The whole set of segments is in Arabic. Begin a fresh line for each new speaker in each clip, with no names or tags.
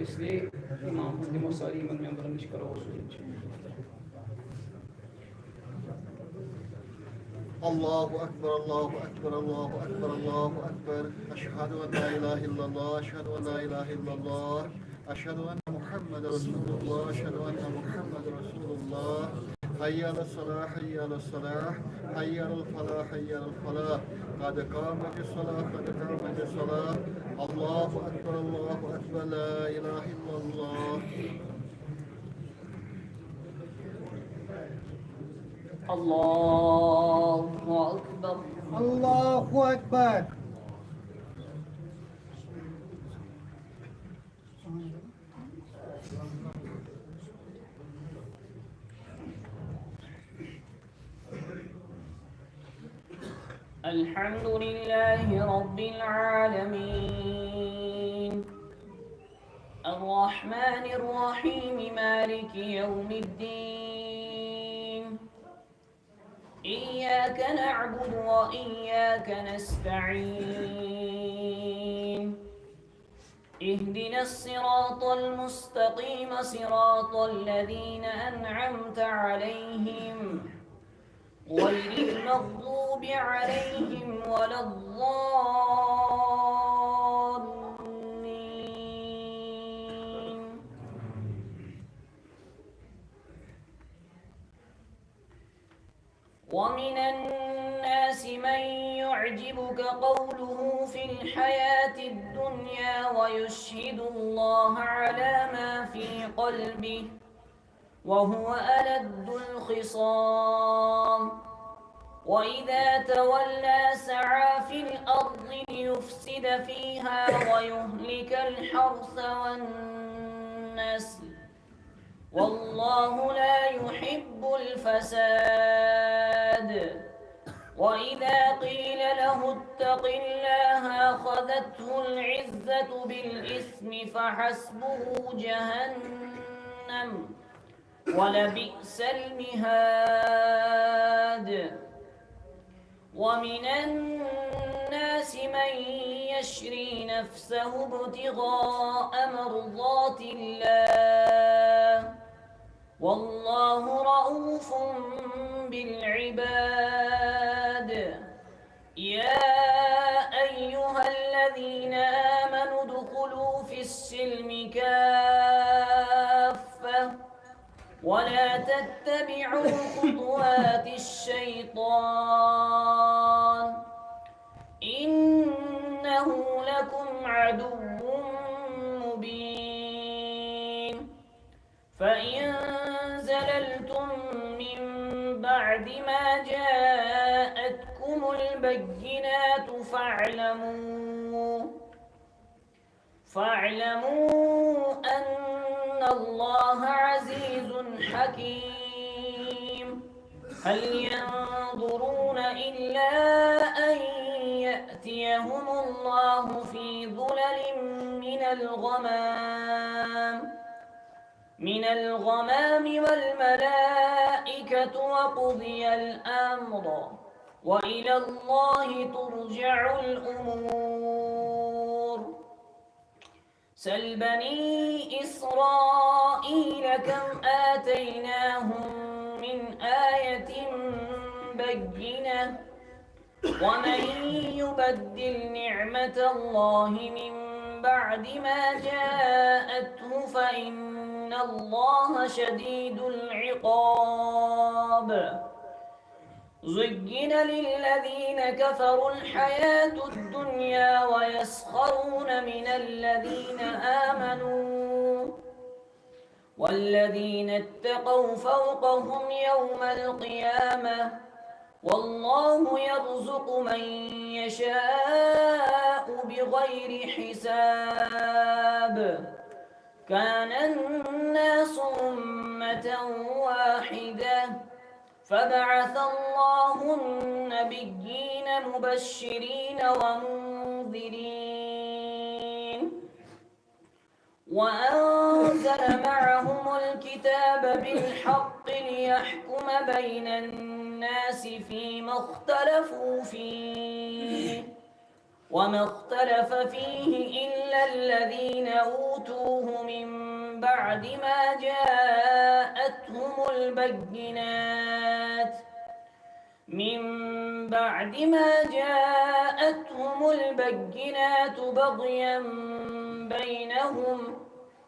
इसलिए इमाम मुस्लिम और सारी इमन में बुलंद करो
الله أكبر الله أكبر الله أكبر الله أكبر أشهد أن لا إله إلا الله أشهد أن لا إله إلا الله أشهد أن محمد رسول الله أشهد أن محمد رسول الله حي على الصلاة حي على الصلاة حي على الفلاح حي على الفلاح قد قامت الصلاة قد قامت الصلاة الله أكبر لا إله إلا الله
الله أكبر
الله أكبر
الحمد لله رب العالمين الرحمن الرحيم مالك يوم الدين إياك نعبد وإياك نستعين اهدنا الصراط المستقيم صراط الذين أنعمت عليهم غير المغضوب عليهم ولا الضالين ومن الناس من يعجبك قوله في الحياة الدنيا ويشهد الله على ما في قلبه وهو ألد الخصام وإذا تولى سعى في الأرض ليفسد فيها ويهلك الحرث والنسل والله لا يحب الفساد وإذا قيل له اتق الله أخذته العزة بالإثم فحسبه جهنم ولبئس المهاد ومن الناس من يشري نفسه ابتغاء مرضات الله والله رؤوف بالعباد يا أيها الذين آمنوا ادخلوا في السلم كافة ولا تتبعوا خطوات الشيطان إنه لكم عدو مبين فإن زللتم من بعد ما جاءتكم البينات فاعلموا أن الله عزيز حكيم هل ينظرون إلا أن يأتيهم الله في ظلل من الغمام والملائكة وقضي الأمر وإلى الله ترجع الأمور سل بني إسرائيل كم آتيناهم من آية بينة ومن يبدل نعمة الله من بعد ما جاءته فإن الله شديد العقاب زين للذين كفروا الحياة الدنيا ويسخرون من الذين آمنوا والذين اتقوا فوقهم يوم القيامة والله يرزق من يشاء بغير حساب كان الناس أمة واحدة فبعث الله النبيين مبشرين ومنذرين وأنزل معهم الكتاب بالحق ليحكم بين الناس فيما اختلفوا فيه وما اختلف فيه إلا الذين أوتوه من بعد ما جاءتهم البينات بغيا بينهم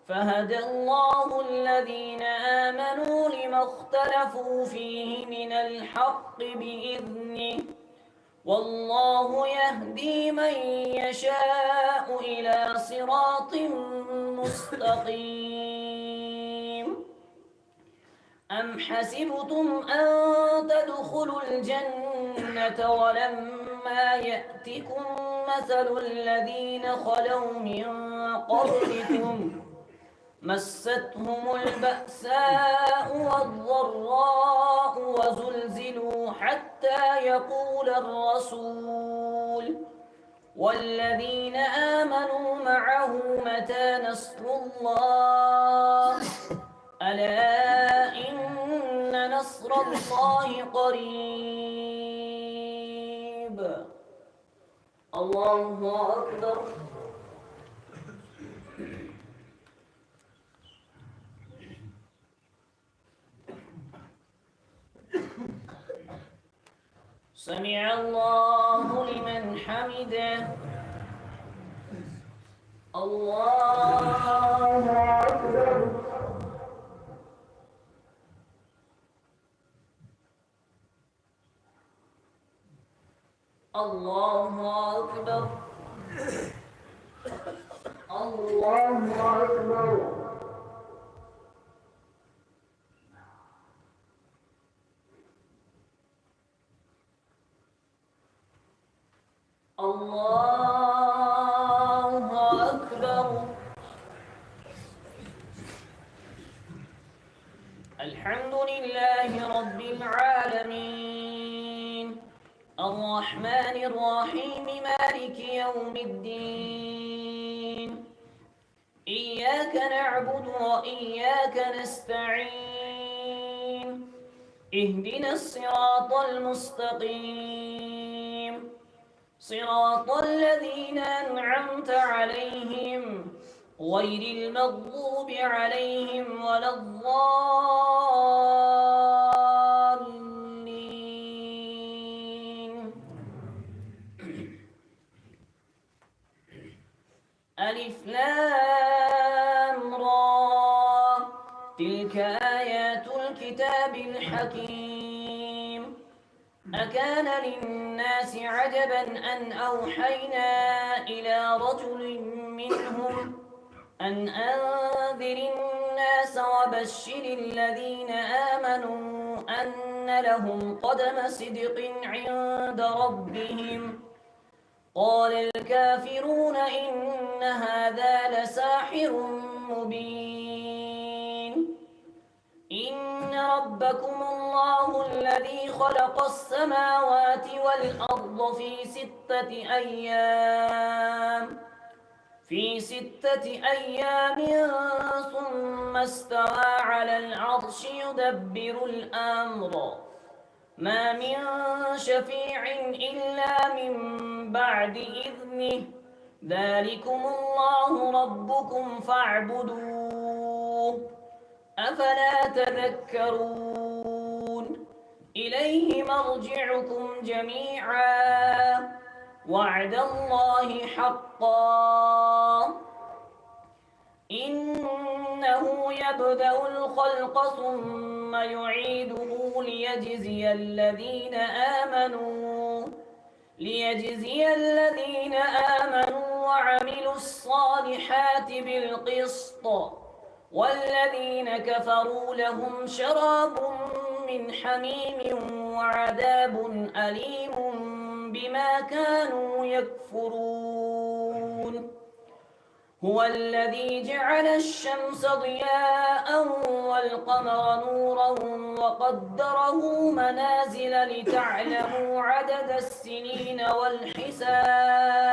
فهدى الله الذين آمنوا لما اختلفوا فيه من الحق بإذنه والله يهدي من يشاء إلى صراط مستقيم. أم حسبتم أن تدخلوا الجنة ولما يأتكم مثل الذين خلوا من قبلكم مستهم البأساء والضراء وزلزلوا حتى يقول الرسول والذين آمنوا معه متى نصر الله ألا إن نصر الله قريب. الله أكبر. سمع الله لمن حمده. الله أكبر. الله أكبر. الله أكبر. الله أكبر. الحمد لله رب العالمين الرحمن الرحيم مالك يوم الدين إياك نعبد وإياك نستعين اهدنا الصراط المستقيم صراط الذين أنعمت عليهم غير المغضوب عليهم ولا الضالين. ألف لام را تلك آيات الكتاب الحكيم. أكان للناس عجبا أن أوحينا إلى رجل منهم أن أنذر الناس وبشر الذين آمنوا أن لهم قدم صدق عند ربهم. قال الكافرون إن هذا لساحر مبين. إن ربكم الله الذي خلق السماوات والأرض في ستة أيام ثم استوى على العرش يدبر الأمر ما من شفيع إلا من بعد إذنه ذلكم الله ربكم فاعبدوه أفلا تذكرون. إليه مرجعكم جميعا وعد الله حقا إنه يبدأ الخلق ثم يعيده ليجزي الذين آمنوا وعملوا الصالحات بالقسط والذين كفروا لهم شراب من حميم وعذاب أليم بما كانوا يكفرون. هو الذي جعل الشمس ضياء والقمر نورا وقدره منازل لتعلموا عدد السنين والحساب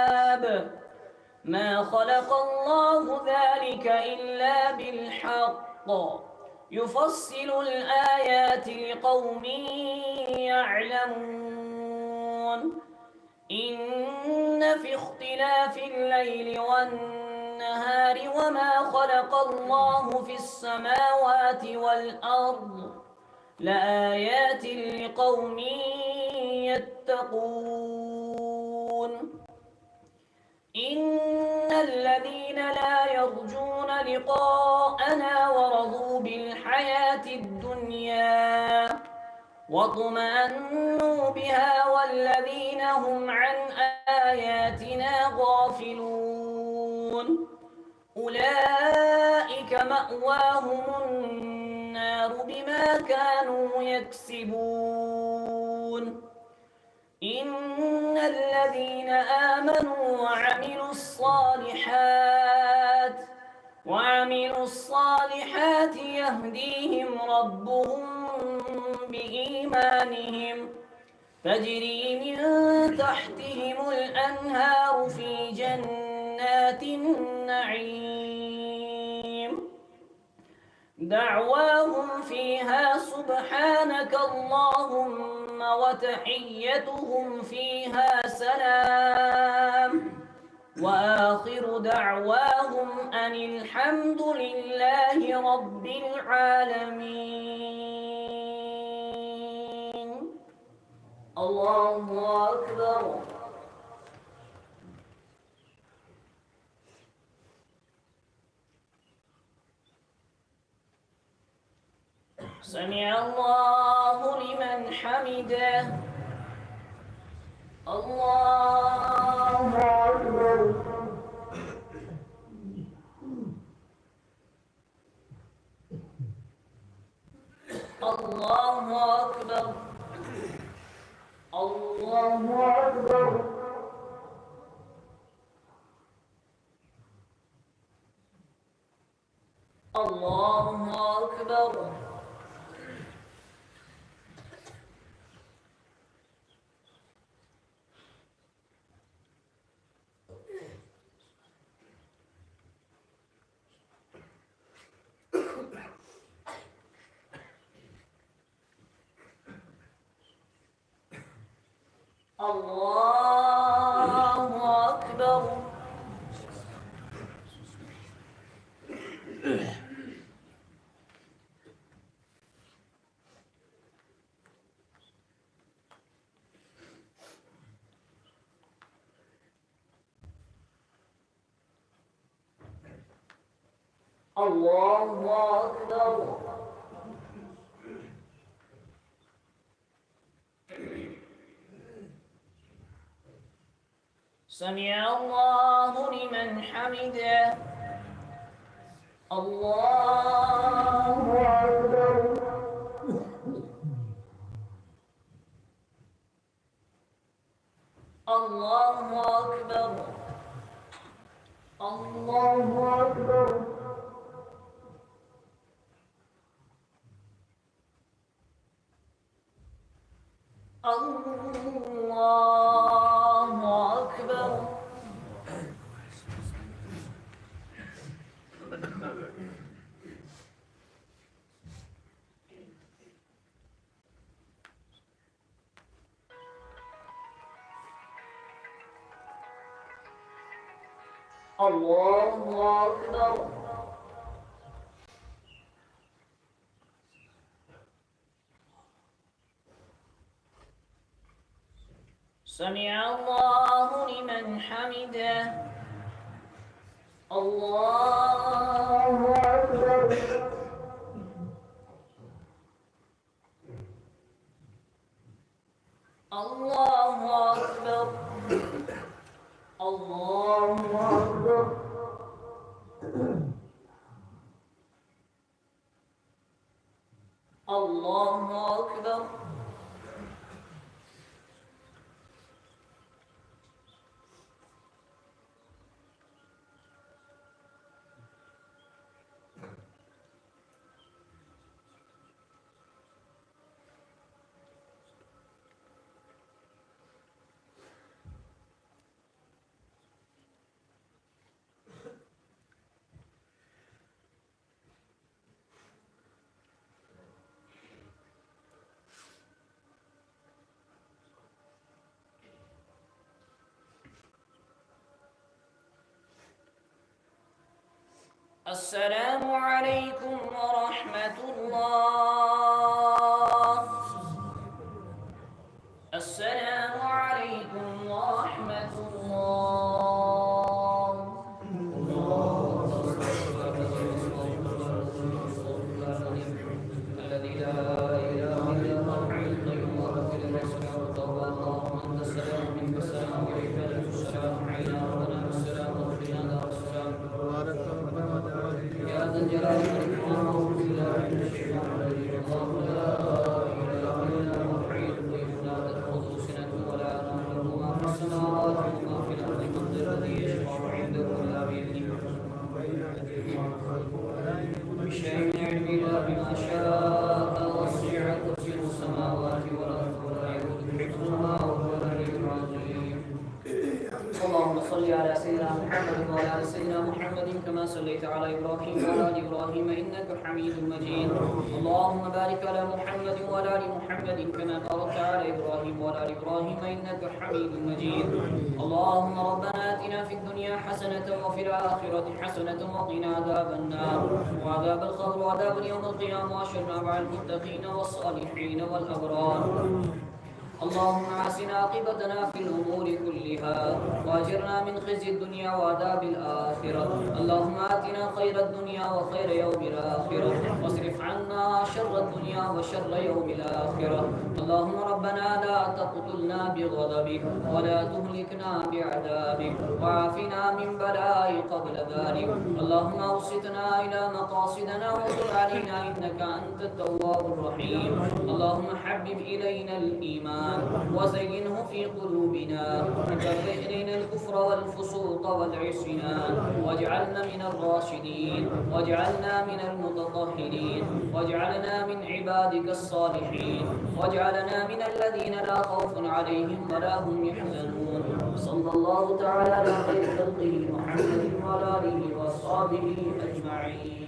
ما خلق الله ذلك إلا بالحق يفصل الآيات لقوم يعلمون. إن في اختلاف الليل والنهار وما خلق الله في السماوات والأرض لآيات لقوم يتقون. إن الذين لا يرجون لقاءنا ورضوا بالحياة الدنيا واطمأنوا بها والذين هم عن آياتنا غافلون أولئك مأواهم النار بما كانوا يكسبون. إن الذين آمنوا وعملوا الصالحات يهديهم ربهم بإيمانهم تجري من تحتهم الأنهار في جنات النعيم دعواهم فيها سبحانك اللهم وتحيتهم فيها سلام وآخر دعواهم أن الحمد لله رب العالمين. الله أكبر. سمع الله لمن حمده. الله أكبر. الله أكبر. الله أكبر. الله أكبر. الله أكبر. الله أكبر. سمع الله لمن حمده. الله أكبر. الله أكبر. الله أكبر. الله أكبر. الله أكبر. سمع الله لمن حمده. الله أكبر. الله أكبر. الله أكبر. الله أكبر. السلام عليكم ورحمة الله. السلام عليكم ورحمة الله. الذي لا إله إلا هو الحي القيوم وغفر الرسول والتوبة. اللهم أنت السلام منك السلام وإليك يرجع السلام علينا ربنا والسلام وقنا دار السلام.
بارك ربنا وتعالى
يا ذا الجلال والإكرام أعوذ بالله من الشيطان الرجيم. الله لا إله إلا هو الحي القيوم لا تأخذه سنة ولا نوم له ما في السماوات وما في الأرض من ذا الذي يشفع عنده إلا بإذنه من شيء يعلم إلا بما شاء وسع كرسيه السماوات والأرض ولا يؤوده حفظهما وهو العلي العظيم. اللهم صل على سيدنا محمد وعلى ال سيدنا محمد كما صليت على ابراهيم وعلى ال ابراهيم انك حميد مجيد. اللهم بارك على محمد وعلى ال محمد كما باركت على ابراهيم وعلى ال ابراهيم انك حميد مجيد. اللهم ربنا اتنا في الدنيا حسنه وفي الاخره حسنه وقنا عذاب النار وعذاب القبر وعذاب يوم القيامه واشرنا مع المتقين والصالحين والابرار. اللهم احسن عاقبتنا في الامور كلها واجرنا من خزي الدنيا وعذاب الاخره. اللهم اتنا خير الدنيا وخير يوم الاخره واصرف عنا شر الدنيا وشر يوم الاخره. اللهم ربنا لا تقتلنا بغضبك ولا تهلكنا بعذابك وعافنا من بلاء قبل ذلك. اللهم اوصتنا الى مقاصدنا وتب علينا انك انت التواب الرحيم. اللهم حبب الينا الايمان وزينه في قلوبنا وكره إلينا الكفر والفسوق والعصيان واجعلنا من الراشدين واجعلنا من المتطهرين واجعلنا من عبادك الصالحين واجعلنا من الذين لا خوف عليهم ولا هم يحزنون. صلى الله تعالى على خير خلقه محمد وعلى آله وأصحابه أجمعين.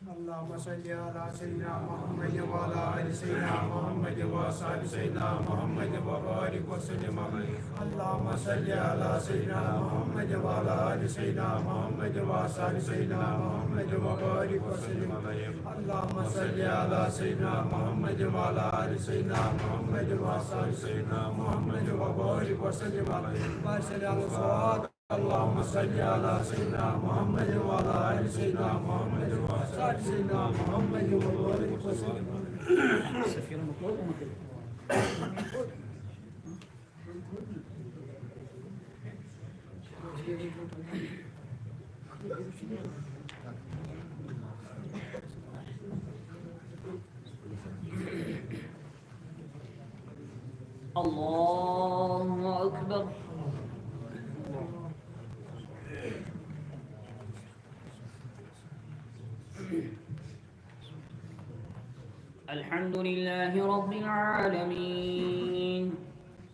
اللهم صل على سيدنا محمد وعلى ال سيدنا محمد وصحب سيدنا محمد وبارك وسلم عليه. اللهم صل على سيدنا محمد وعلى ال سيدنا محمد وصحب سيدنا محمد وبارك وسلم عليه. اللهم صل على سيدنا محمد وعلى ال سيدنا محمد وصحب سيدنا محمد وبارك وسلم عليه. اللهم صل على سيدنا محمد وعلى ال سيدنا محمد وصحب سيدنا محمد وبارك وسلم عليه.
سفير مطلوب ومطلوب.
الله أكبر. الحمد لله رب العالمين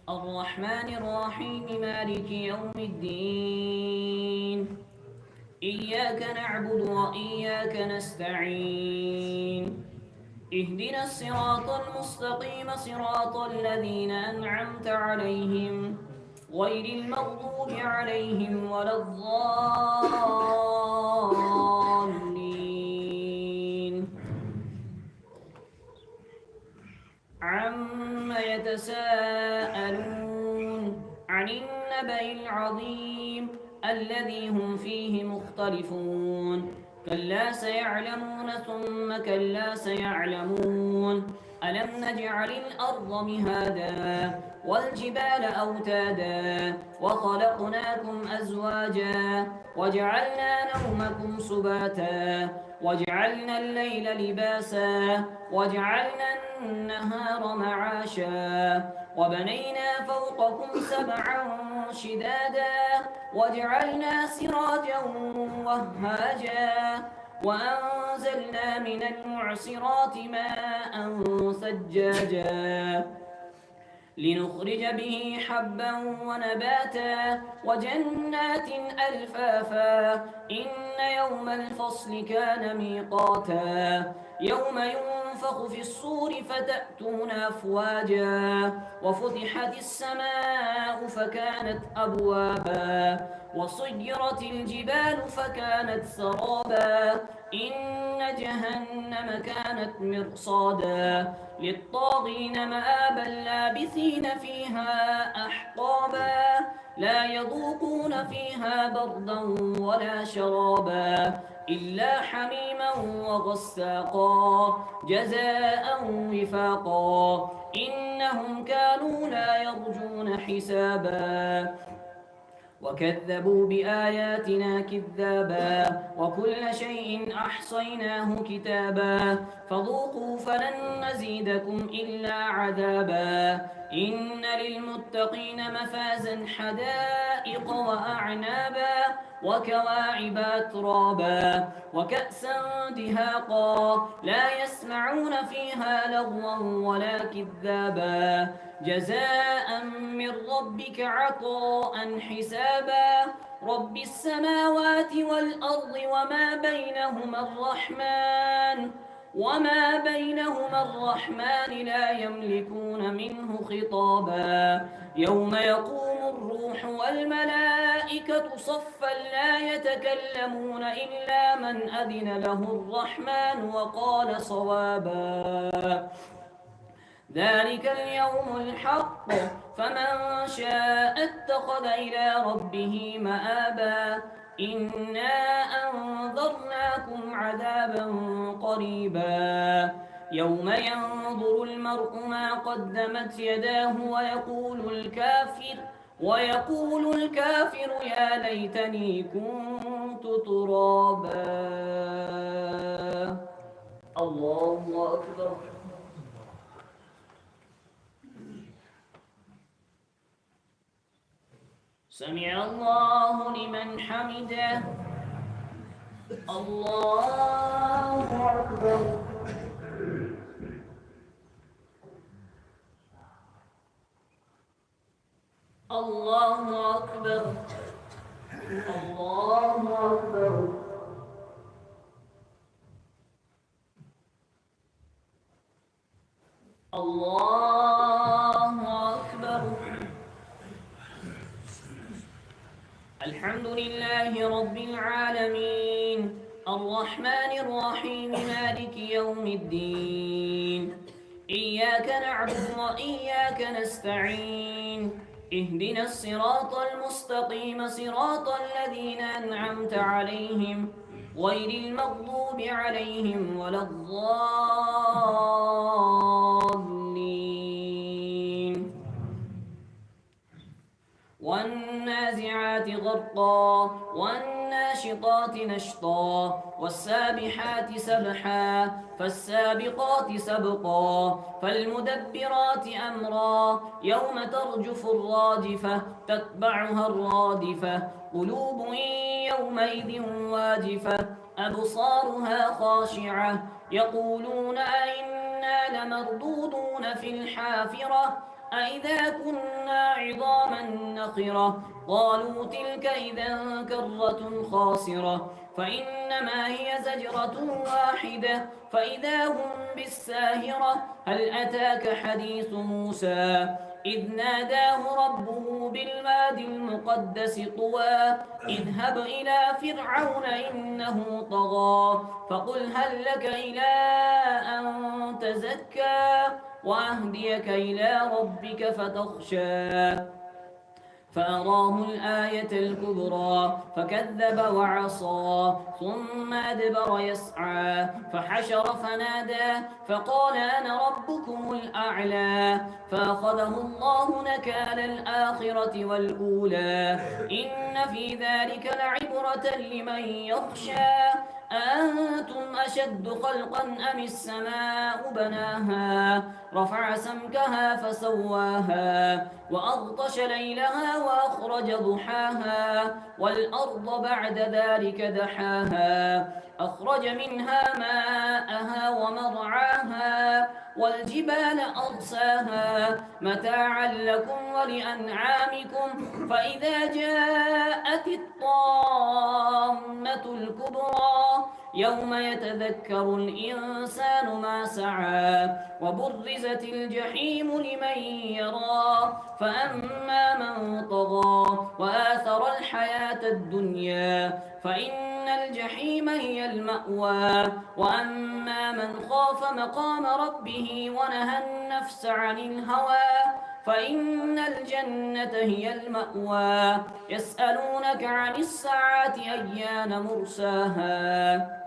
الرحمن الرحيم مالك يوم الدين إياك نعبد وإياك نستعين اهدنا الصراط المستقيم صراط الذين أنعمت عليهم غير المغضوب عليهم ولا الضالين. عما يتساءلون عن النبأ العظيم الذي هم فيه مختلفون كلا سيعلمون ثم كلا سيعلمون ألم نجعل الأرض مهادا والجبال أوتادا وخلقناكم أزواجا وجعلنا نومكم سباتا وجعلنا الليل لباسا وجعلنا النهار معاشا وبنينا فوقكم سبعا شدادا وجعلنا سراجا وهاجا وأنزلنا من المعصرات ماء ثجاجا لنخرج به حبا ونباتا وجنات ألفافا إن يوم الفصل كان ميقاتا يوم ينفخ في الصور فتأتون أفواجا وفتحت السماء فكانت أبوابا وصيرت الجبال فكانت سرابا إن جهنم كانت مرصادا للطاغين مآبا لابثين فيها أحقابا لا يذوقون فيها بردا ولا شرابا إلا حميما وغساقا جزاء وفاقا إنهم كانوا لا يرجون حسابا وكذبوا بآياتنا كذابا وكل شيء أحصيناه كتابا فذوقوا فلن نزيدكم إلا عذابا إن للمتقين مفازا حدائق وأعنابا وكواعب أترابا وكأسا دهاقا لا يسمعون فيها لغوا ولا كذابا جزاء من ربك عطاء حسابا رب السماوات والأرض وما بينهما الرحمن لا يملكون منه خطابا يوم يقوم الروح والملائكة صفا لا يتكلمون إلا من أذن له الرحمن وقال صوابا ذلك اليوم الحق فمن شاء اتخذ إلى ربه مآبا إنا أنذرناكم عذابا قريبا يوم ينظر المرء ما قدمت يداه ويقول الكافر يا ليتني كنت ترابا. الله أكبر. سمع الله لمن حمده. الله أكبر. الله أكبر. الله أكبر. الله أكبر. الحمد لله رب العالمين الرحمن الرحيم مالك يوم الدين إياك نعبد وإياك نستعين اهدنا الصراط المستقيم صراط الذين أنعمت عليهم غير المغضوب عليهم ولا الضالين. والنازعات غرقا والناشطات نشطا والسابحات سبحا فالسابقات سبقا فالمدبرات أمرا يوم ترجف الراجفة تتبعها الرادفة قلوب يومئذ واجفة أبصارها خاشعة يقولون أئنا لمردودون في الحافرة أئذا كنا عظاما نخرة قالوا تلك إذا كرة خاسرة فإنما هي زجرة واحدة فإذا هم بالساهرة هل أتاك حديث موسى إذ ناداه ربه بالوادي المقدس طوى اذهب إلى فرعون إنه طغى فقل هل لك إلى أن تزكى وأهديك إلى ربك فتخشى فأراه الآية الكبرى فكذب وعصى ثم أدبر يسعى فحشر فنادى فقال أنا ربكم الأعلى فأخذه الله نكال الآخرة والأولى إن في ذلك لعبرة لمن يخشى أأنتم أشد خلقا أم السماء بناها رفع سمكها فسواها وأغطش ليلها وأخرج ضحاها والأرض بعد ذلك دحاها أخرج منها ماءها ومرعاها والجبال أرساها متاعا لكم ولأنعامكم فإذا جاءت الطامة الكبرى يوم يتذكر الإنسان ما سعى وبرزت الجحيم لمن يرى فأما من طغى وآثر الحياة الدنيا فإن الجحيم هي المأوى وأما من خاف مقام ربه ونهى النفس عن الهوى فإن الجنة هي المأوى يسألونك عن الساعة أيان مرساها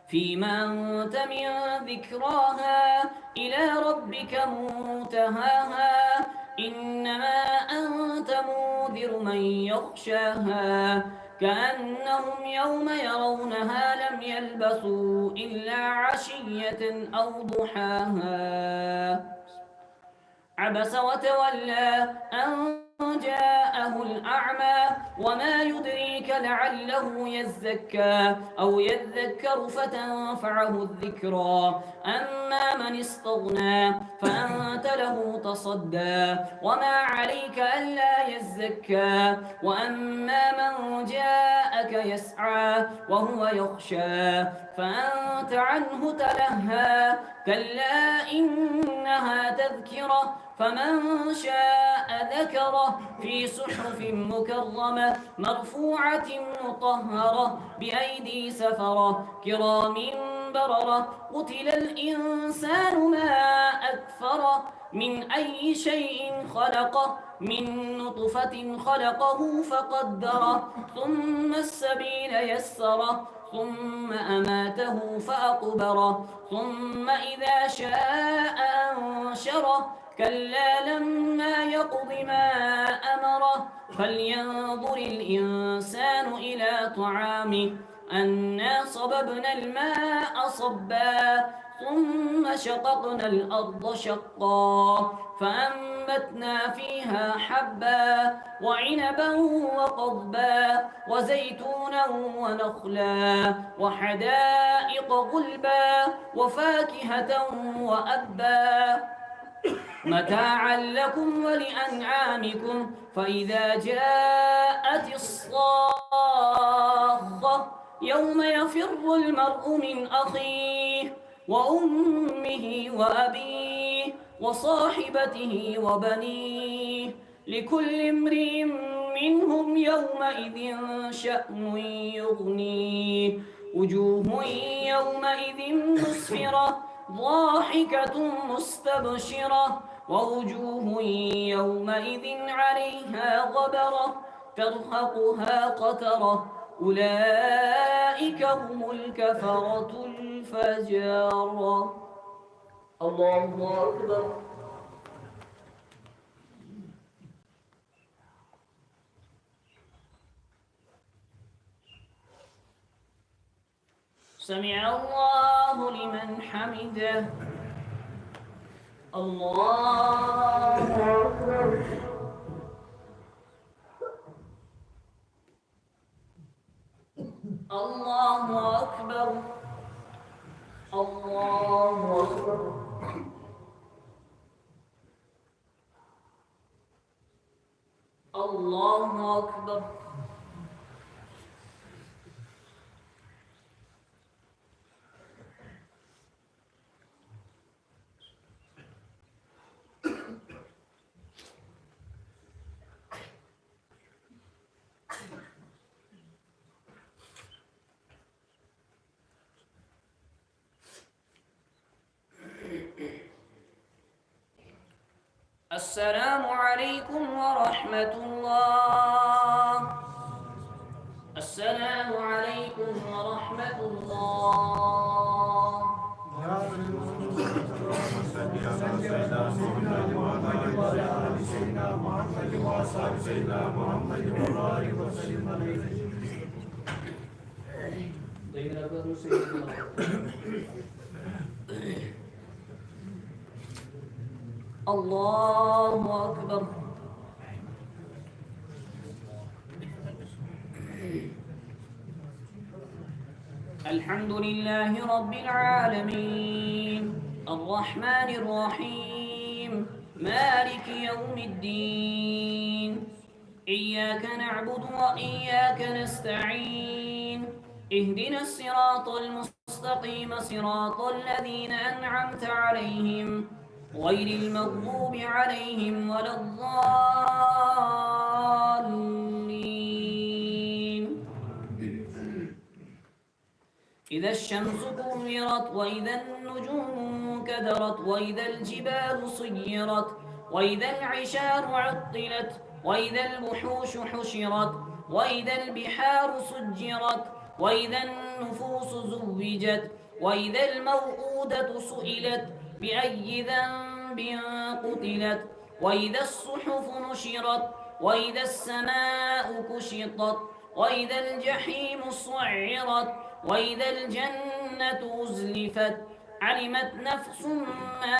فيما أنت من ذكراها إلى ربك منتهاها إنما أنت منذر من يخشاها كأنهم يوم يرونها لم يلبثوا إلا عشية أو ضحاها عبس وتولى أن جاءه الأعمى وما يدريك لعله يزكى أو يذكر فتنفعه الذكرى أما من استغنى فأنت له تصدى وما عليك ألا يزكى وأما من جاءك يسعى وهو يخشى فأنت عنه تلهى كلا إنها تذكرة فمن شاء ذكره في صحف مكرمة مرفوعة مطهرة بأيدي سفرة كرام بررة قتل الإنسان ما أكفره من أي شيء خلقه من نطفة خلقه فقدره ثم السبيل يسره ثم أماته فأقبره ثم إذا شاء أنشره كلا لما يقض ما أمره فلينظر الإنسان إلى طعامه أنا صببنا الماء صبا ثم شققنا الأرض شقا فأنبتنا فيها حبا وعنبا وقضبا وزيتونا ونخلا وحدائق غلبا وفاكهة وأبا متاعا لكم ولأنعامكم فإذا جاءت الصاخة يوم يفر المرء من أخيه وأمه وأبيه وصاحبته وبنيه لكل امرئ منهم يومئذ شأن يغنيه وجوه يومئذ مسفرة ضاحكة مستبشرة ووجوه يومئذ عليها غبرة ترهقها قترة أولئك هم الكفرة الفجرة. الله أكبر. سمع الله لمن حمده. الله أكبر. الله أكبر. الله أكبر. الله أكبر. السلام عليكم ورحمة الله. السلام عليكم ورحمة الله. الله أكبر. الحمد لله رب العالمين الرحمن الرحيم مالك يوم الدين إياك نعبد وإياك نستعين اهدنا الصراط المستقيم صراط الذين أنعمت عليهم غير المغضوب عليهم ولا الضالين. إذا الشمس كورت وإذا النجوم كدرت وإذا الجبال سيرت وإذا العشار عطلت وإذا الوحوش حشرت وإذا البحار سجرت وإذا النفوس زوجت وإذا الموءودة سئلت بأي ذنب قتلت وإذا الصحف نشرت وإذا السماء كشطت وإذا الجحيم سعرت وإذا الجنة أزلفت علمت نفس ما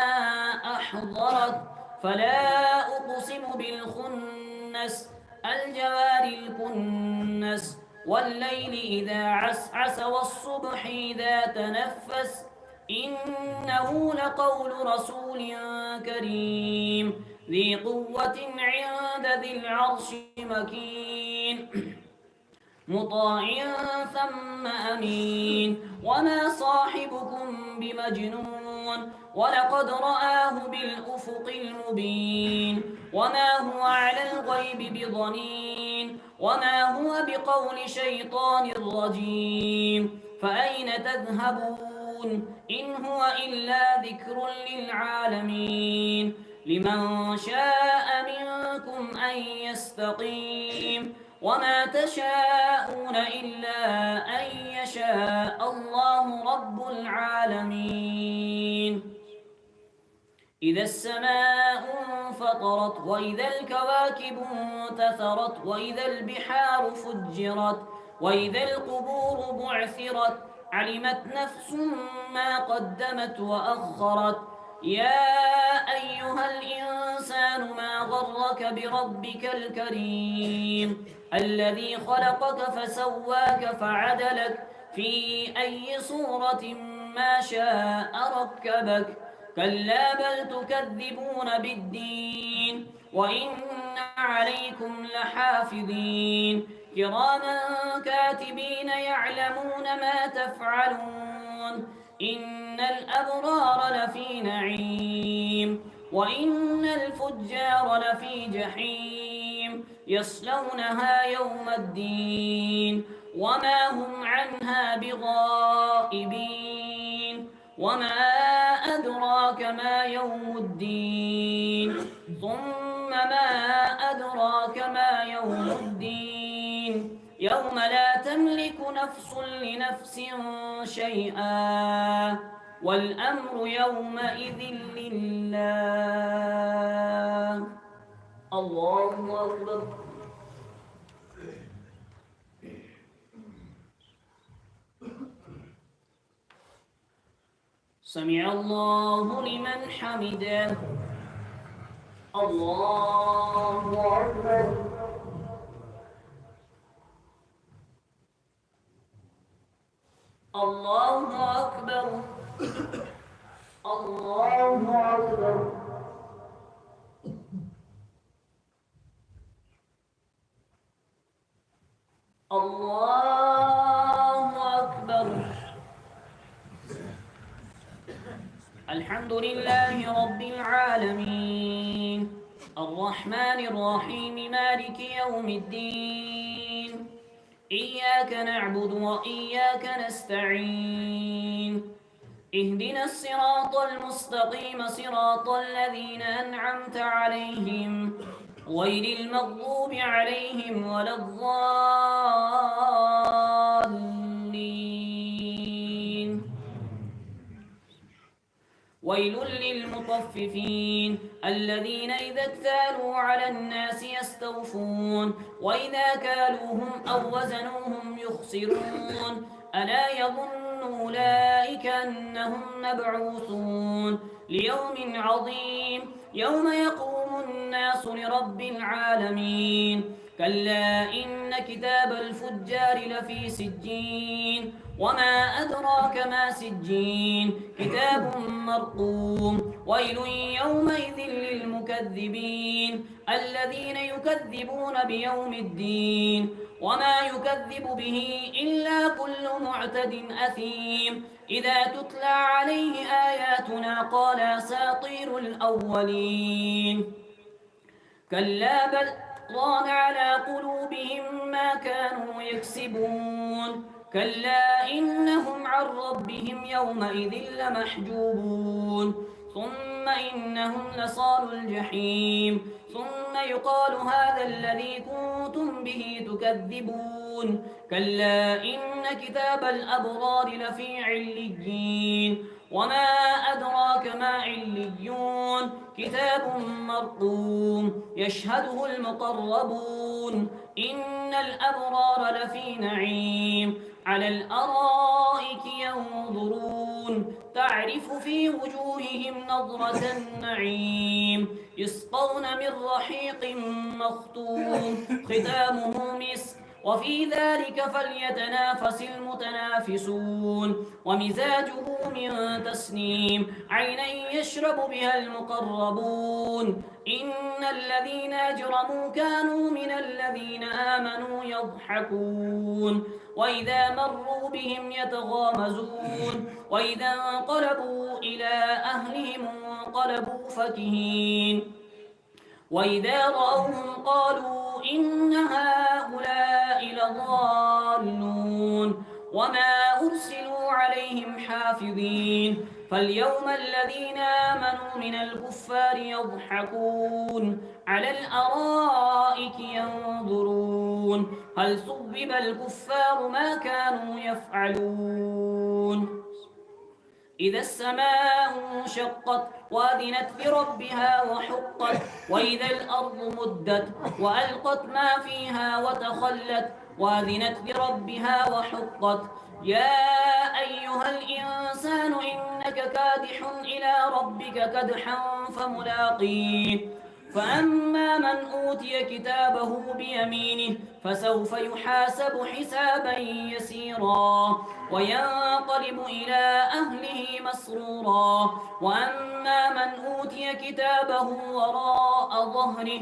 أحضرت فلا أقسم بالخنس الجوار الكنس والليل إذا عسعس والصبح إذا تنفس إنه لقول رسول كريم ذي قوة عند ذي العرش مكين مطاع ثم أمين وما صاحبكم بمجنون ولقد رآه بالأفق المبين وما هو على الغيب بضنين وما هو بقول شيطان رجيم فأين تذهبون إن هو إلا ذكر للعالمين لمن شاء منكم أن يستقيم وما تشاءون إلا أن يشاء الله رب العالمين. إذا السماء انفطرت وإذا الكواكب انتثرت وإذا البحار فجرت وإذا القبور بعثرت علمت نفس ما قدمت وأخرت يا أيها الإنسان ما غرك بربك الكريم الذي خلقك فسواك فعدلك في أي صورة ما شاء ركبك كلا بل تكذبون بالدين وإن عليكم لحافظين كراما كاتبين يعلمون ما تفعلون إن الأبرار لفي نعيم وإن الفجار لفي جحيم يصلونها يوم الدين وما هم عنها بغائبين وما أدراك ما يوم الدين ثم ما أدراك ما يوم الدين يوم لا تملك نفس لنفس شيئا والأمر يومئذ لله. الله أكبر. سمع الله لمن حمده. الله أكبر. الله أكبر. الله أكبر. الله أكبر. الحمد لله رب العالمين الرحمن الرحيم مالك يوم الدين إياك نعبد وإياك نستعين اهدنا الصراط المستقيم صراط الذين أنعمت عليهم غير المغضوب عليهم ولا الضالين. ويل للمطففين الذين إذا اكتالوا على الناس يستوفون وإذا كالوهم أو وزنوهم يخسرون ألا يظن أولئك أنهم مبعوثون ليوم عظيم يوم يقوم الناس لرب العالمين. كلا إن كتاب الفجار لفي سجين وما أدراك ما سجين كتاب مرقوم. ويل يومئذ للمكذبين الذين يكذبون بيوم الدين وما يكذب به إلا كل معتد أثيم إذا تتلى عليه آياتنا قال أساطير الأولين. كلا بل ران على قلوبهم ما كانوا يكسبون كلا إنهم عن ربهم يومئذ لمحجوبون ثم إنهم لصالوا الجحيم ثم يقال هذا الذي كنتم به تكذبون. كلا إن كتاب الأبرار لفي عليين وما أدراك ما عليون كتاب مرقوم يشهده المقربون إن الأبرار لفي نعيم على الأرائك ينظرون تعرف في وجوههم نظرة النعيم يسقون من رحيق مختوم ختامه مسك وفي ذلك فليتنافس المتنافسون ومزاجه من تسنيم عينا يشرب بها المقربون. إن الذين أجرموا كانوا من الذين آمنوا يضحكون وإذا مروا بهم يتغامزون وإذا انقلبوا إلى أهلهم انقلبوا فكهين وإذا رأوهم قالوا إن هؤلاء لضالون وما أرسلوا عليهم حافظين. فاليوم الذين آمنوا من الكفار يضحكون على الأرائك ينظرون هل ثوب الكفار ما كانوا يفعلون. إذا السماء انشقت وأذنت لربها وحقت وإذا الأرض مدت وألقت ما فيها وتخلت وأذنت لربها وحقت. يا أيها الإنسان إنك كادح إلى ربك كدحا فملاقيه. فأما من أوتي كتابه بيمينه فسوف يحاسب حسابا يسيرا وينقلب إلى أهله مسرورا. وأما من أوتي كتابه وراء ظهره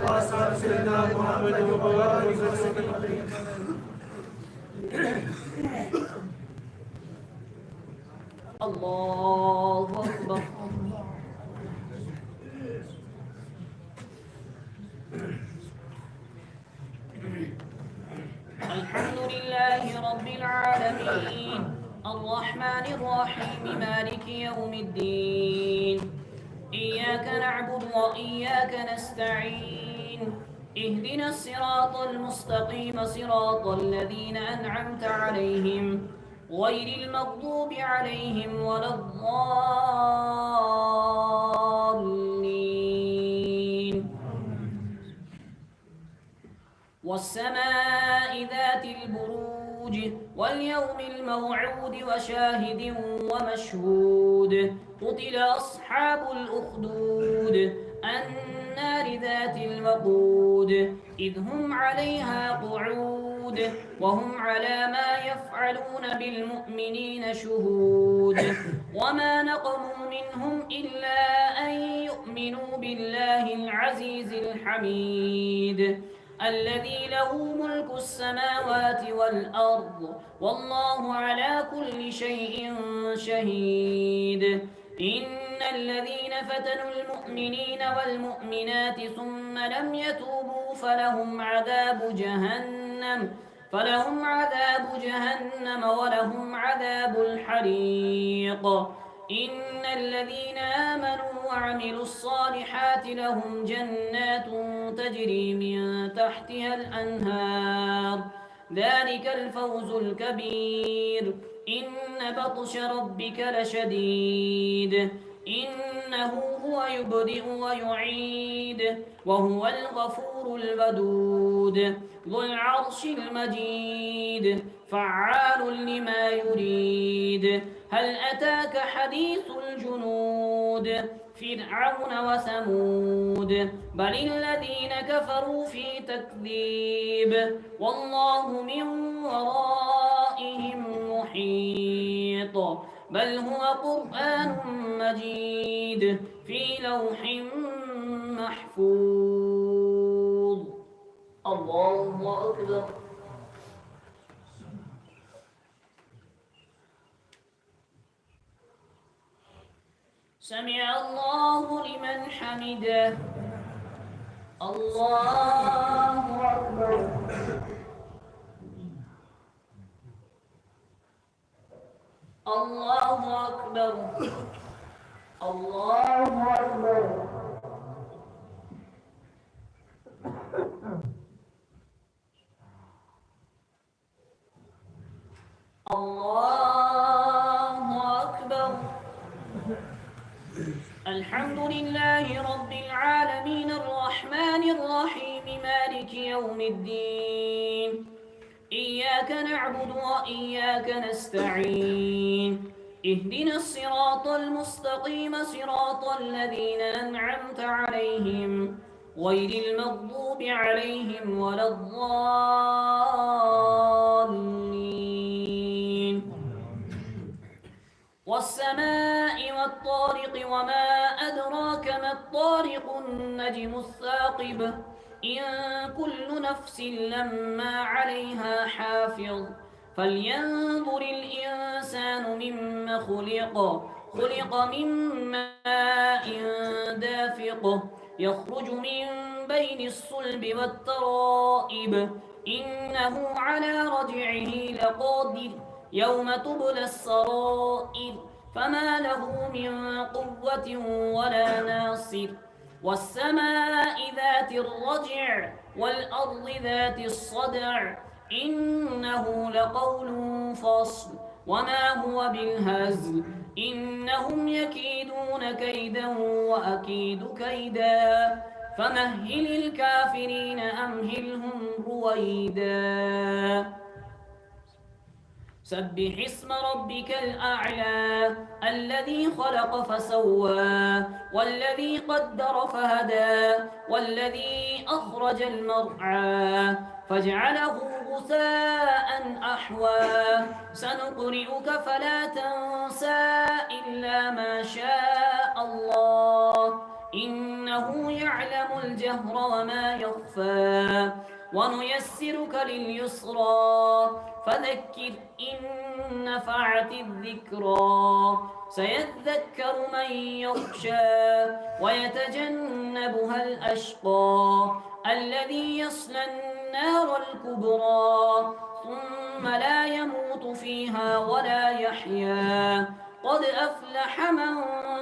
وآل سيدنا محمد وبارك وسلم عليه.
الله أكبر. الحمد لله رب العالمين الرحمن الرحيم مالك يوم الدين إياك نعبد وإياك نستعين اهدنا الصراط المستقيم صراط الذين أنعمت عليهم غير المغضوب عليهم ولا الضالين. والسماء ذات البروج واليوم الموعود وشاهد ومشهود قتل أصحاب الأخدود النار ذات الوقود إذ هم عليها قعود وهم على ما يفعلون بالمؤمنين شهود وما نقموا منهم إلا أن يؤمنوا بالله العزيز الحميد الذي له ملك السماوات والأرض والله على كل شيء شهيد. إن الذين فتنوا المؤمنين والمؤمنات ثم لم يتوبوا فلهم عذاب جهنم ولهم عذاب الحريق. إن الذين آمنوا وعملوا الصالحات لهم جنات تجري من تحتها الأنهار ذلك الفوز الكبير. إن بطش ربك لشديد إنه هو يبدئ ويعيد وهو الغفور الودود ذو العرش المجيد فعال لما يريد. هل أتاك حديث الجنود فرعون وثمود بل الذين كفروا في تكذيب والله من ورائهم محيط بل هو قرآن مجيد في لوح محفوظ. الله أكبر. سمع الله لمن حمده. الله أكبر. الله أكبر. الله أكبر. الله أكبر. الحمد لله رب العالمين الرحمن الرحيم مالك يوم الدين إياك نعبد وإياك نستعين اهدنا الصراط المستقيم صراط الذين أنعمت عليهم غير المغضوب عليهم ولا الضالين. والسماء والطارق وما أدراك ما الطارق النجم الثاقب إن كل نفس لما عليها حافظ. فلينظر الإنسان مما خلق من ماء دافق يخرج من بين الصلب والترائب إنه على رجعه لقادر يوم تبلى السرائر فما له من قوة ولا ناصر. والسماء ذات الرجع والأرض ذات الصدع إنه لقول فصل وما هو بالهزل إنهم يكيدون كيدا وأكيد كيدا فمهل الكافرين أمهلهم رويدا. سبح اسم ربك الأعلى الذي خلق فسوى والذي قدر فهدى والذي أخرج المرعى فاجعله غثاء أحوى. سنقرئك فلا تنسى إلا ما شاء الله إنه يعلم الجهر وما يخفى ونيسرك لليسرى فذكر إن نفعت الذكرى سيذكر من يخشى ويتجنبها الأشقى الذي يصلى النار الكبرى ثم لا يموت فيها ولا يحيا قد أفلح من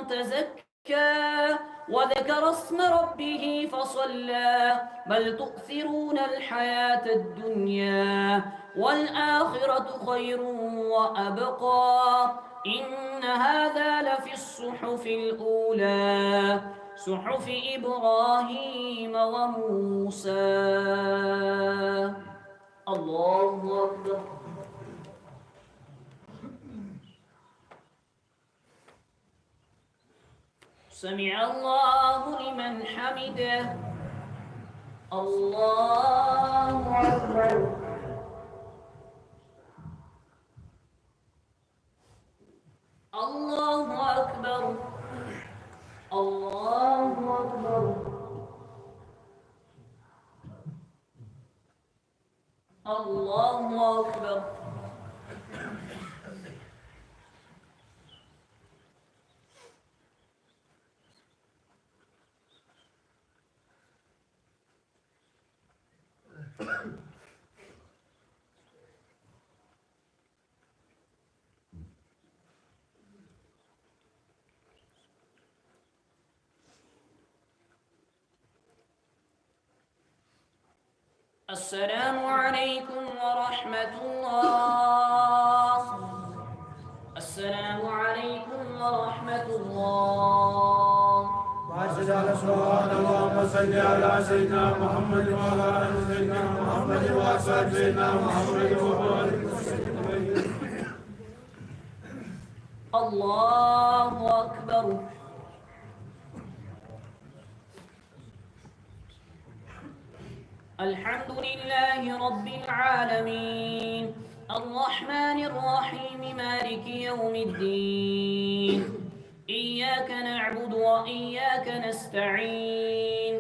تزكى وذكر اسم ربه فصلى بل تؤثرون الحياة الدنيا والآخرة خير وأبقى إن هذا لفي الصحف الأولى صحف إبراهيم وموسى. الله أكبر. سمع الله لمن حمده. الله أكبر. الله أكبر. الله أكبر. الله أكبر. السلام عليكم ورحمة الله. السلام عليكم ورحمة الله.
اللهم صل على سيدنا محمد وعلى آل سيدنا محمد وأصحاب سيدنا محمد وبارك وسلم.
الله أكبر. الحمد لله رب العالمين الرحمن الرحيم مالك يوم الدين إياك نعبد وإياك نستعين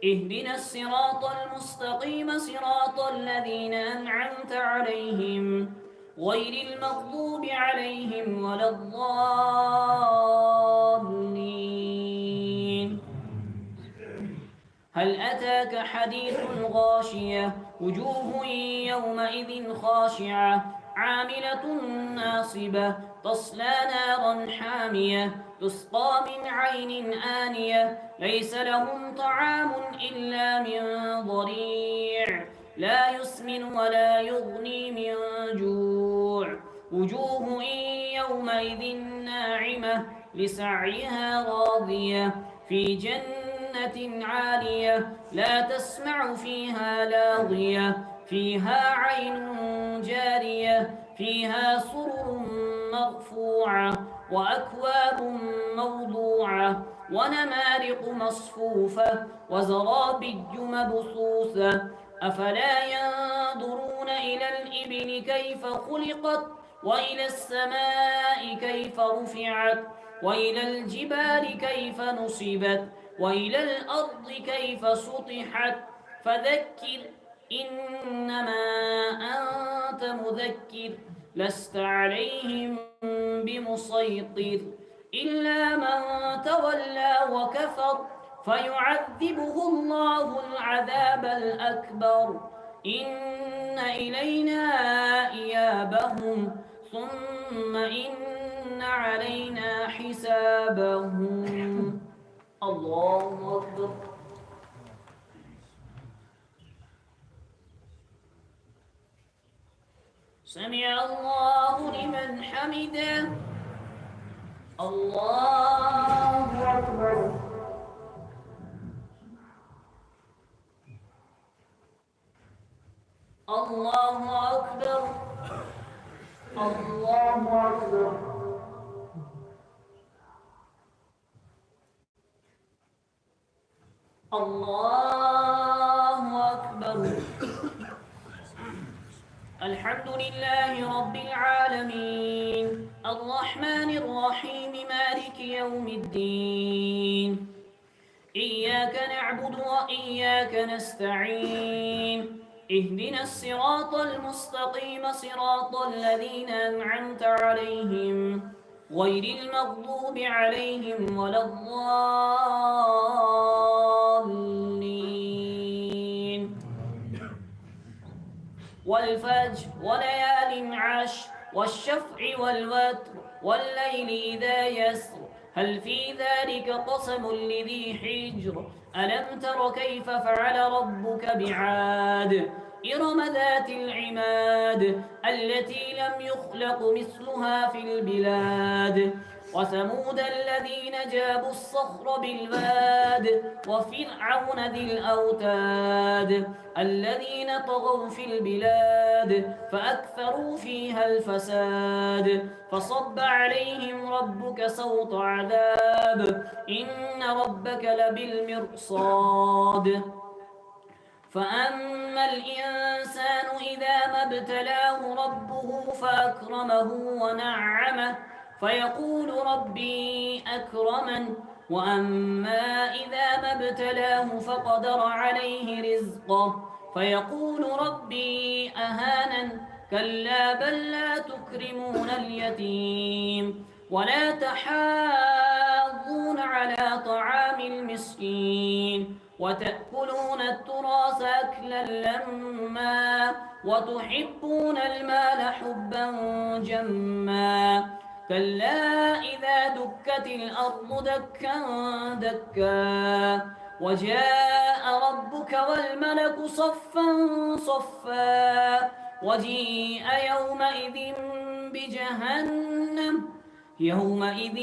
اهدنا الصراط المستقيم صراط الذين أنعمت عليهم غير المغضوب عليهم ولا الضالين. هل أتاك حديث الغاشية وجوه يومئذ خاشعة عاملة ناصبة تصلى نارا حامية تسقى من عين آنية ليس لهم طعام إلا من ضريع لا يسمن ولا يغني من جوع وجوه يومئذ ناعمة لسعيها راضية في جنة عالية لا تسمع فيها لاغية فيها عين جارية فيها سرر مرفوعة وأكواب موضوعة ونمارق مصفوفة وزرابي مبثوثة أفلا ينظرون إلى الإبل كيف خلقت وإلى السماء كيف رفعت وإلى الجبال كيف نصبت وإلى الأرض كيف سطحت فذكر إنما أنت مذكر لست عليهم بمسيطر إلا من تولى وكفر فيعذبه الله العذاب الأكبر إن إلينا إيابهم ثم إن علينا حسابهم. الله أكبر. سمع الله لمن حمده. الله أكبر. الله أكبر. الله أكبر. الله أكبر. الحمد لله رب العالمين الرحمن الرحيم مالك يوم الدين إياك نعبد وإياك نستعين اهدنا الصراط المستقيم صراط الذين أنعمت عليهم غير المغضوب عليهم ولا الضالين والفجر وليال عشر والشفع والوتر والليل إذا يسر هل في ذلك قسم لذي حجر ألم تر كيف فعل ربك بعاد إرم ذات العماد التي لم يخلق مثلها في البلاد وثمود الذين جابوا الصخر بالواد وفرعون ذي الأوتاد الذين طغوا في البلاد فأكثروا فيها الفساد فصب عليهم ربك سوط عذاب إن ربك لبالمرصاد فأما الإنسان إذا ما ابتلاه ربه فأكرمه ونعمه فيقول ربي أكرمن وأما إذا ما ابتلاه فقدر عليه رزقه فيقول ربي أهانن كلا بل لا تكرمون اليتيم ولا تحاضون على طعام المسكين وتأكلون التراث أكلا لما وتحبون المال حبا جما كلا إذا دكت الأرض دكا دكا وجاء ربك والملك صفا صفا وجيء يومئذ بجهنم يومئذ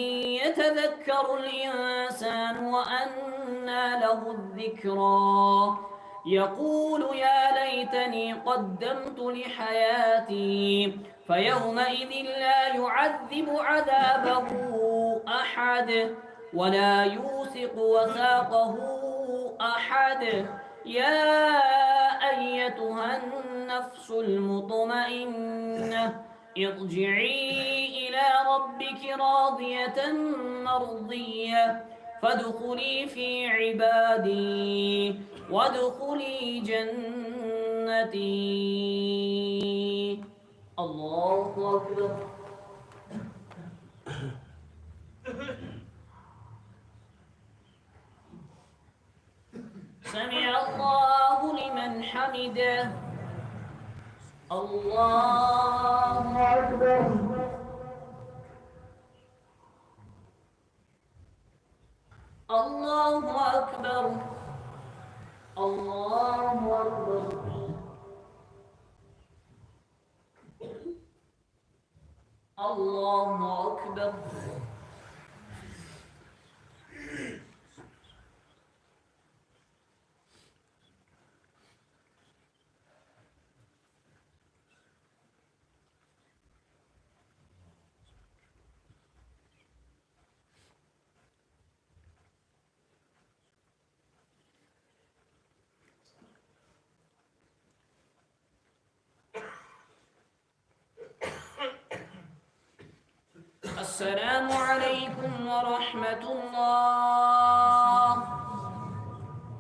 يتذكر الإنسان وأنى له الذكرى يقول يا ليتني قدمت لحياتي فيومئذ لا يعذب عذابه أحد ولا يوثق وثاقه أحد يا أيتها النفس المطمئنة ارجعي إلى ربك راضية مرضية فادخلي في عبادي وادخلي جنتي الله أكبر سمع الله لمن حمده الله أكبر الله أكبر الله أكبر الله أكبر السلام عليكم ورحمة الله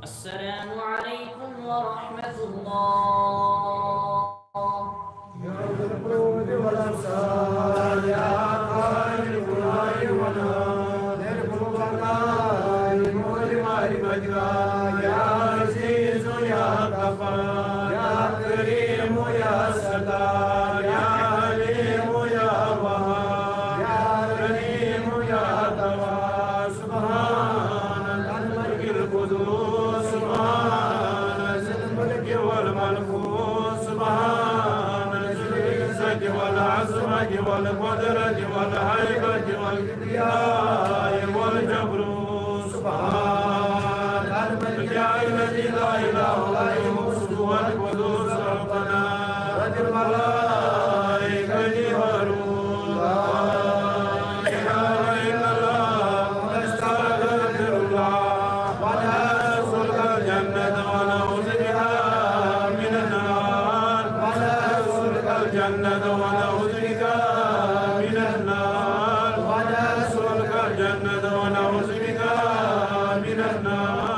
السلام عليكم ورحمة الله
يا ذا الجود والأبصار يا خالق الغيب والنار ارفع الغيب والمعرفة يا عزيز يا غفار يا كريم يا ستار يا عليم يا وهاب يا كريم يا تواب سبحان الملك القدوس سبحان ذي الملك والملكوت سبحان ذي العزة والعظمة والقدرة والهيبة والكبرياء والجبروت سبحان الملك الذي لا إله إلا هو القدوس ربنا رب الملائكة والروح لا إله إلا الله ونستغفر الله وندخل الجنة ونعوذ بها من النار وندخل الجنة ونعوذ بك من النار وندخل الجنة ونعوذ بك من النار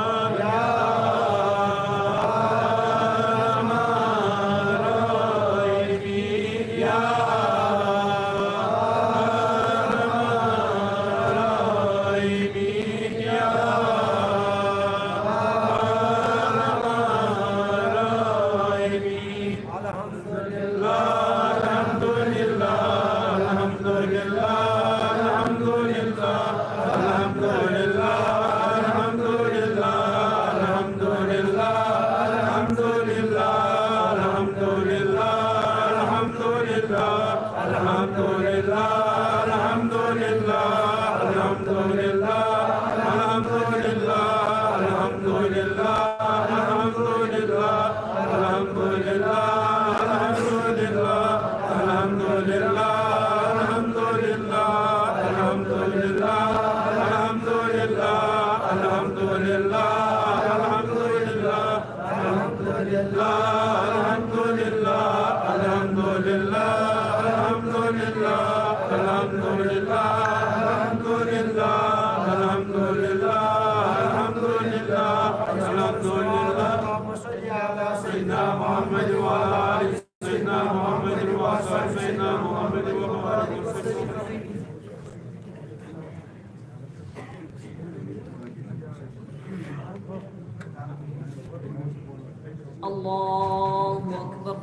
الله أكبر.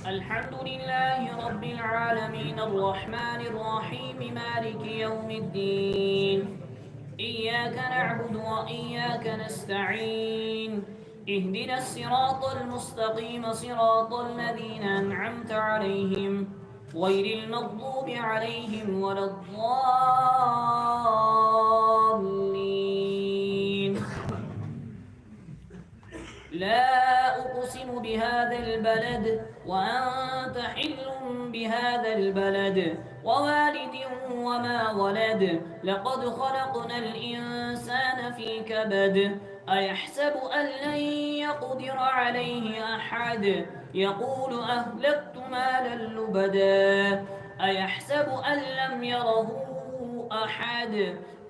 الحمد لله رب العالمين الرحمن الرحيم مالك يوم الدين إياك نعبد وإياك نستعين اهدنا الصراط المستقيم صراط الذين أنعمت عليهم غير المغضوب عليهم ولا الضالين. لا أقسم بهذا البلد وأنت حل بهذا البلد ووالد وما ولد لقد خلقنا الإنسان في كبد أيحسب أن لن يقدر عليه أحد يقول أهلكت مالا لبدا أيحسب أن لم يره أحد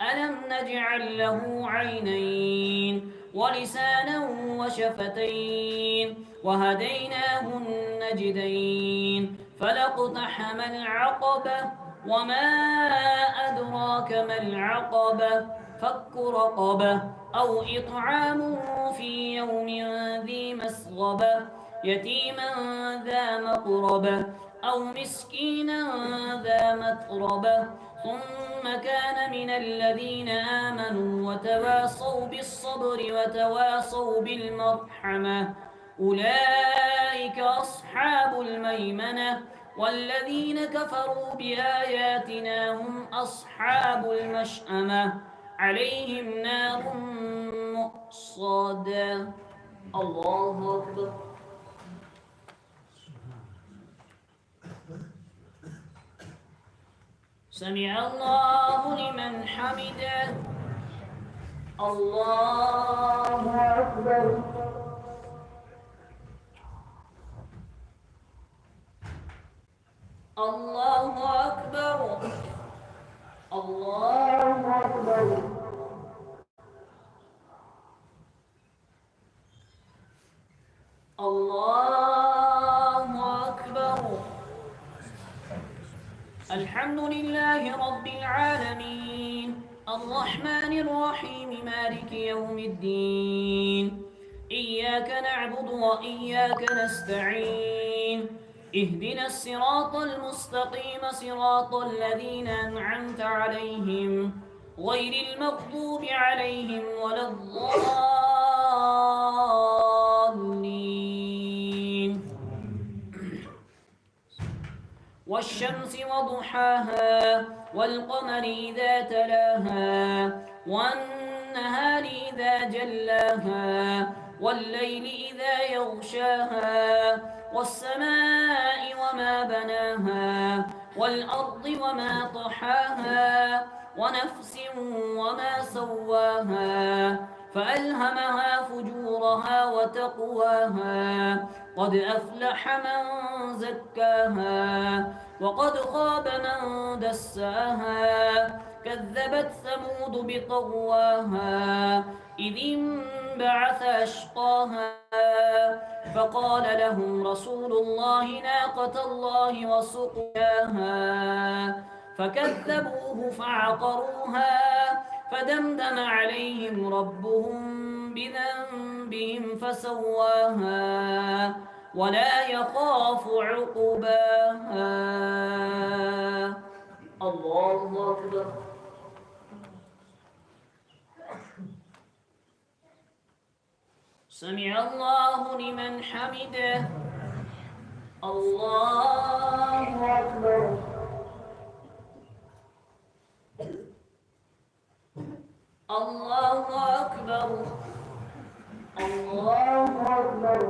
ألم نجعل له عينين ولسانا وشفتين وهديناه النجدين فلاقتحم العقبة وما أدراك ما العقبة فك رقبة أو إطعام في يوم ذي مسغبة يتيما ذا مقربة أو مسكينا ذا متربة ثم كان من الذين آمنوا وتواصوا بالصبر وتواصوا بالمرحمة أولئك أصحاب الميمنة والذين كفروا بآياتنا هم أصحاب المشأمة عليهم نار مؤصدة. الله أكبر. سمع الله لمن حمده. الله أكبر. الله أكبر. الله أكبر. الله أكبر. الحمد لله رب العالمين الرحمن الرحيم مالك يوم الدين إياك نعبد وإياك نستعين اهدنا الصراط المستقيم صراط الذين أنعمت عليهم غير المغضوب عليهم ولا الضالين. والشمس وضحاها والقمر إذا تلاها والنهار إذا جلاها والليل إذا يغشاها والسماء وما بناها والأرض وما طحاها ونفس وما سواها فألهمها فجورها وتقواها قد أفلح من زكاها وقد خاب من دساها كذبت ثمود بطغواها إذ انبعث أشقاها فقال لهم رسول الله ناقة الله وسقياها فكذبوه فعقروها فدمدم عليهم ربهم بذنبهم فسواها ولا يخاف عقباها. الله أكبر. سمع الله لمن حمده. الله أكبر. الله أكبر. الله أكبر.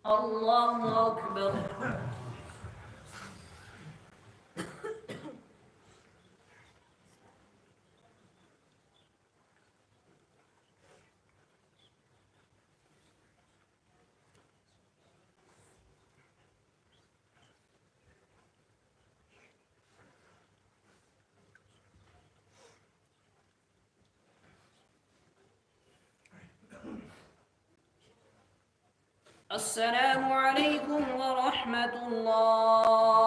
الله أكبر. السلام عليكم ورحمة الله.